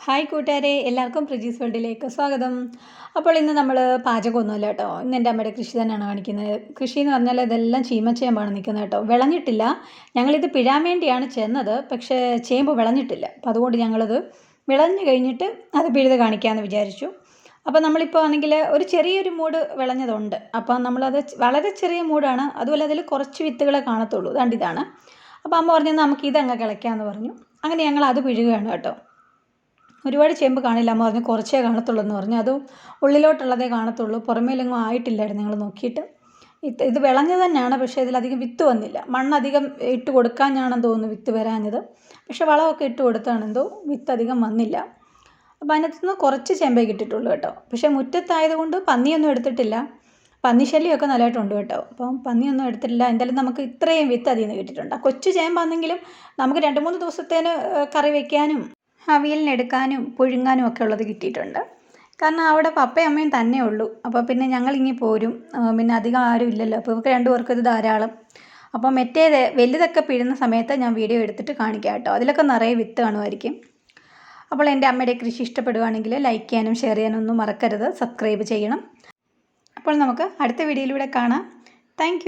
Hi കൂട്ടുകാരെ, എല്ലാവർക്കും പ്രജീസ് വേൾഡിലേക്ക് സ്വാഗതം. അപ്പോൾ ഇന്ന് നമ്മൾ പാചകമൊന്നുമില്ല കേട്ടോ. ഇന്ന് എൻ്റെ അമ്മയുടെ കൃഷി തന്നെയാണ് കാണിക്കുന്നത്. കൃഷി എന്ന് പറഞ്ഞാൽ ഇതെല്ലാം ചീമച്ചേമ്പാണ് നിൽക്കുന്നത് കേട്ടോ. വിളഞ്ഞിട്ടില്ല. ഞങ്ങളിത് പിഴാൻ വേണ്ടിയാണ് ചെന്നത്, പക്ഷേ ചേമ്പ് വിളഞ്ഞിട്ടില്ല. അപ്പോൾ അതുകൊണ്ട് ഞങ്ങളത് വിളഞ്ഞു കഴിഞ്ഞിട്ട് അത് പിഴുത് കാണിക്കാമെന്ന് വിചാരിച്ചു. അപ്പോൾ നമ്മളിപ്പോൾ ആണെങ്കിൽ ഒരു ചെറിയൊരു മൂട് വിളഞ്ഞതുണ്ട്. അപ്പോൾ നമ്മളത് വളരെ ചെറിയ മൂടാണ്. അതുപോലെ അതിൽ കുറച്ച് വിത്തുകളെ കാണത്തുള്ളൂ. ഇതാണ്. അപ്പോൾ അമ്മ പറഞ്ഞു നമുക്ക് ഇതങ്ങ് കിളയ്ക്കാമെന്ന് പറഞ്ഞു. അങ്ങനെ ഞങ്ങൾ അത് പിഴുകയാണ് കേട്ടോ. ഒരുപാട് ചേമ്പ് കാണില്ല. അമ്മ പറഞ്ഞു കുറച്ചേ കാണത്തുള്ളൂ എന്ന് പറഞ്ഞു. അതും ഉള്ളിലോട്ടുള്ളതേ കാണത്തുള്ളൂ, പുറമേലെങ്ങും ആയിട്ടില്ലായിരുന്നു ഞങ്ങൾ നോക്കിയിട്ട്. ഇത് വിളഞ്ഞത് തന്നെയാണ്, പക്ഷേ ഇതിലധികം വിത്ത് വന്നില്ല. മണ്ണധികം ഇട്ട് കൊടുക്കാനാണെന്ന് തോന്നുന്നു വിത്ത് വരാഞ്ഞത്. പക്ഷേ വളമൊക്കെ ഇട്ട് കൊടുത്താണെന്തോ വിത്ത് അധികം വന്നില്ല. അപ്പോൾ അതിനകത്തുനിന്ന് കുറച്ച് ചേമ്പേ കിട്ടിയിട്ടുള്ളൂ കേട്ടോ. പക്ഷേ മുറ്റത്തായതുകൊണ്ട് പന്നിയൊന്നും എടുത്തിട്ടില്ല. പന്നി ശല്യമൊക്കെ നല്ലതായിട്ടുണ്ട് കേട്ടോ. അപ്പം പന്നിയൊന്നും എടുത്തിട്ടില്ല. എന്തായാലും നമുക്ക് ഇത്രയും വിത്ത് അതിൽ നിന്ന് കിട്ടിയിട്ടുണ്ട്. കൊച്ചു ചേമ്പാണെങ്കിലും നമുക്ക് 2-3 ദിവസത്തേന് കറി വയ്ക്കാനും അവിയലിനെടുക്കാനും പുഴുങ്ങാനും ഒക്കെ ഉള്ളത് കിട്ടിയിട്ടുണ്ട്. കാരണം അവിടെ പപ്പയും അമ്മയും തന്നെ ഉള്ളൂ. അപ്പോൾ പിന്നെ ഞങ്ങളിങ്ങി പോരും. പിന്നെ അധികം ആരും ഇല്ലല്ലോ. അപ്പോൾ ഇവർക്ക് 2 പേർക്കും ഇത് ധാരാളം. അപ്പോൾ മറ്റേത് വലുതൊക്കെ പിഴുന്ന സമയത്ത് ഞാൻ വീഡിയോ എടുത്തിട്ട് കാണിക്കാം കേട്ടോ. അതിലൊക്കെ നിറയെ വിത്ത് കാണുമായിരിക്കും. അപ്പോൾ എൻ്റെ അമ്മയുടെ കൃഷി ഇഷ്ടപ്പെടുകയാണെങ്കിൽ ലൈക്ക് ചെയ്യാനും ഷെയർ ചെയ്യാനും ഒന്നും മറക്കരുത്. സബ്സ്ക്രൈബ് ചെയ്യണം. അപ്പോൾ നമുക്ക് അടുത്ത വീഡിയോയിലൂടെ കാണാം. താങ്ക്